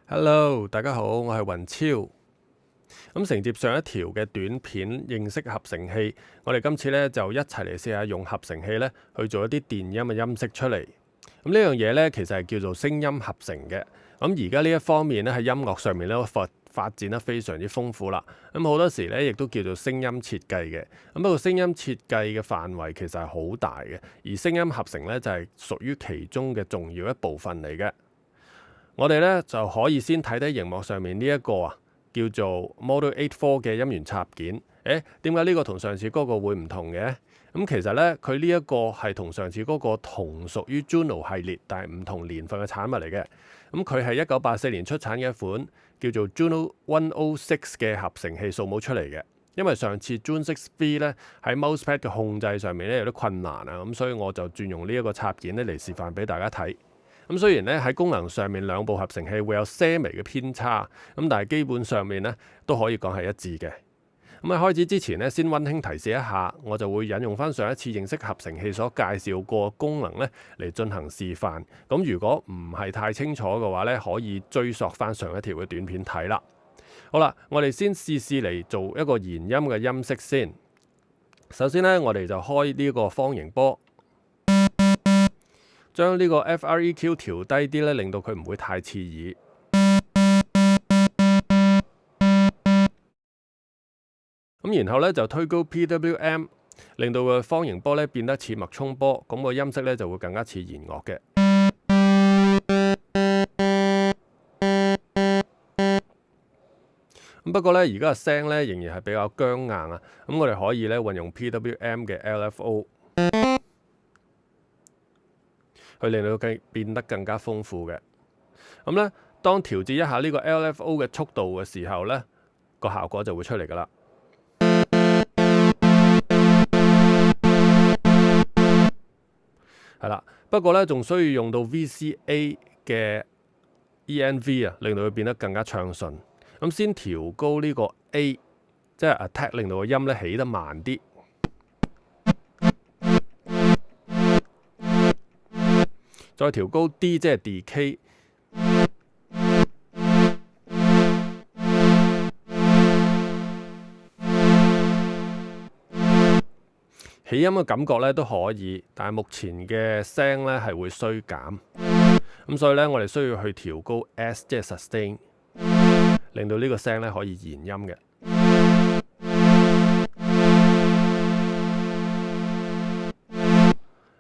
Hello，大家好，我係雲超。承接上一條嘅短片認識合成器，我哋今次呢就一齊嚟試下用合成器呢去做一啲電音嘅音色出嚟。呢樣嘢呢，其實係叫做聲音合成嘅。而家呢一方面呢，喺音樂上面呢發展得非常之豐富啦。好多時呢，亦都叫做聲音設計嘅。不過聲音設計嘅範圍其實係好大嘅，而聲音合成呢，就係屬於其中嘅重要一部分嚟嘅。我哋咧就可以先睇睇熒幕上面呢一個叫做 Model 84嘅音源插件。點解呢個同上次嗰個會唔同嘅？其實咧佢呢一個係同上次嗰個同屬於 Juno 系列，但係唔同年份嘅產物嚟嘅。佢係1984年出產嘅一款叫做 Juno 106嘅合成器數模出嚟嘅。因為上次 Juno 6V 咧喺 Mousepad 嘅控制上面咧有啲困難啊，所以我就轉用呢一個插件咧嚟示範俾大家睇。雖然咧喺功能上面兩部合成器會有些微嘅偏差，但係基本上面咧都可以講係一致嘅。喺開始之前咧，先溫馨提示一下，我就會引用翻上一次認識合成器所介紹過功能咧嚟進行示範。如果唔係太清楚嘅話咧，可以追溯翻上一條嘅短片睇啦。好啦，我哋先試嚟做一個弦音嘅音色先。首先咧，我哋就開呢個方形波。將呢個 FREQ 調低啲咧，令到佢唔會太刺耳。然後咧就推高 PWM， 令到個方形波咧變得似脈衝波，咁個音色咧就會更加似弦樂嘅。不過咧，而家嘅聲咧仍然係比較僵硬啊。我哋可以咧運用 PWM 嘅 LFO。去令到佢變得更加豐富嘅。當調節一下呢個 LFO 嘅速度嘅時候呢，個效果就會出嚟噶啦。係啦，不過呢，仲需要用到 VCA 嘅 ENV 令到佢變得更加暢順。先調高呢個 A， 即係 attack， 令到個音咧起得慢啲。再調高 D， 即係 decay。起音嘅感覺咧都可以，但係目前嘅聲咧係會衰減。所以咧，我哋需要去調高 S， 即係 sustain， 令到呢個聲咧可以延音嘅。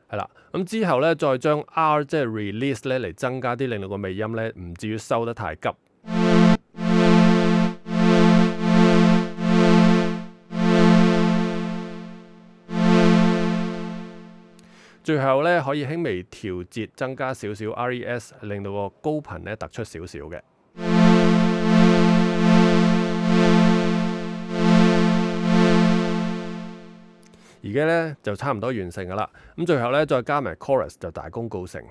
係啦，之後咧再將 R 即係 release 咧嚟增加啲，令到個尾音咧唔至於收得太急。最後咧可以輕微調節，增加少少 RES， 令到個高頻咧突出少少嘅。而家咧就差唔多完成噶啦，最後咧再加埋 chorus 就大功告成。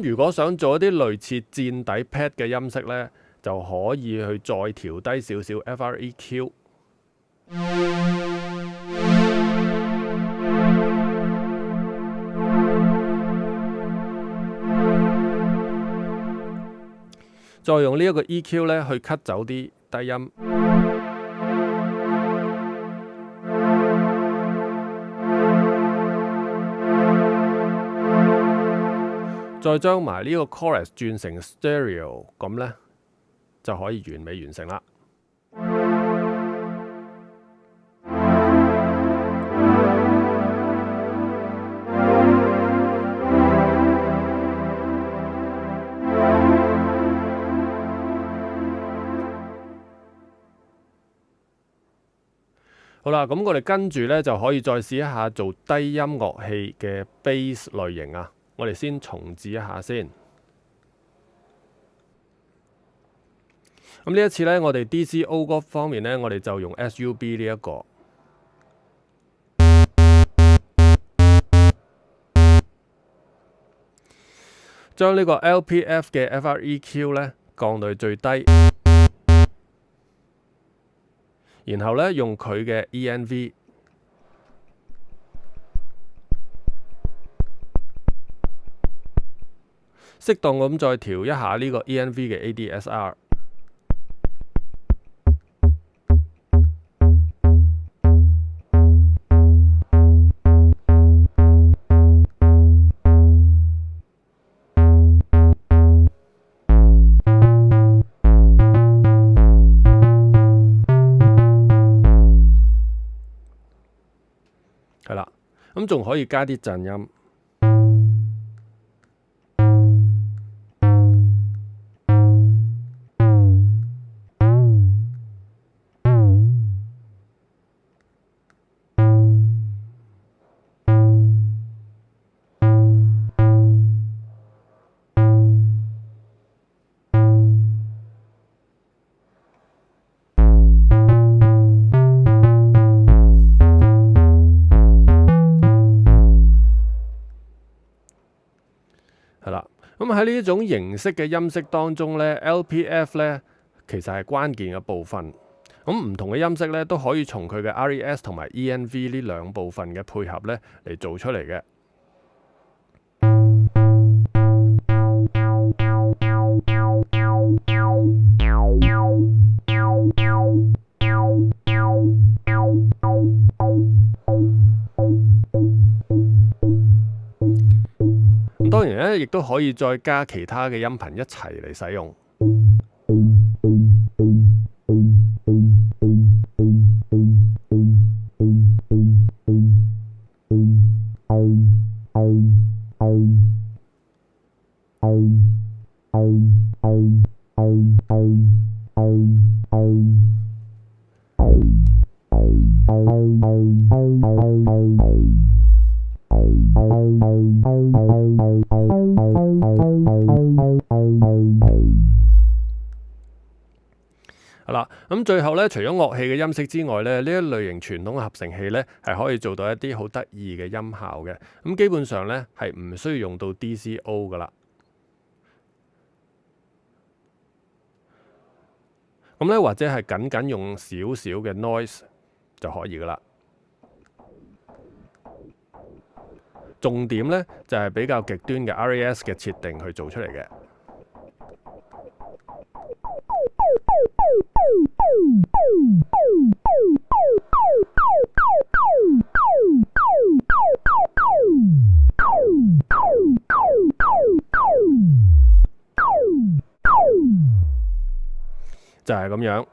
如果想做一啲類似墊底 pad 嘅音色咧，就可以去再調低少少 FREQ。再用呢一個 EQ 咧去 cut 走啲低音，再將埋呢個 chorus 轉成 stereo， 咁咧就可以完美完成啦。好啦，咁我哋跟住咧就可以再試一下做低音樂器嘅 bass 類型啊。我哋先重置一下先。呢一次咧，我哋 DCO 嗰方面咧，我哋就用 SUB 呢一個。將呢個 LPF 嘅 FREQ 咧降到最低。然後咧用佢嘅 ENV， 適當咁再調一下呢個 ENV 嘅 ADSR。係啦，咁仲可以加啲震音。係啦，咁喺呢一種形式嘅音色當中咧 ，LPF 咧其實係關鍵嘅部分。咁唔同嘅音色咧都可以從佢嘅 RES 同埋 ENV 呢兩部分嘅配合咧嚟做出嚟嘅。咁當然咧，亦都可以再加其他嘅音頻一齊嚟使用。係啦，咁最後咧，除咗樂器嘅音色之外咧，呢一類型傳統嘅合成器咧，係可以做到一啲好得意嘅音效嘅。咁基本上咧係唔需要用到 DCO 噶啦。咁咧或者係僅用少少嘅 noise 就可以噶啦。重點咧就係比較極端嘅 RES 嘅設定去做出嚟嘅。就係咁樣。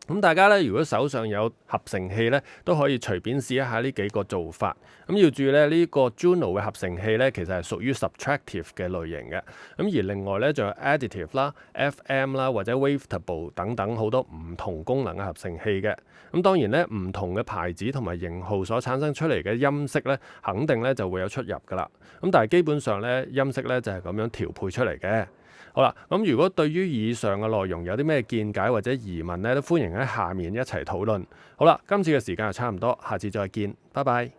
咁大家咧，如果手上有合成器咧，都可以隨便試一下呢幾個做法。咁要注意咧，呢個 Juno 嘅合成器咧，其實係屬於 subtractive 嘅類型嘅。咁而另外咧，仲有 additive 啦、FM 啦或者 wavetable 等等好多唔同功能嘅合成器嘅。咁當然咧，唔同嘅牌子同埋型號所產生出嚟嘅音色咧，肯定咧就會有出入噶啦。咁但係基本上咧，音色咧就係咁樣調配出嚟嘅。好啦，咁如果對於以上嘅內容有啲咩見解或者疑問咧，都歡迎喺下面一齊討論。好啦，今次嘅時間就差唔多，下次再見，拜拜。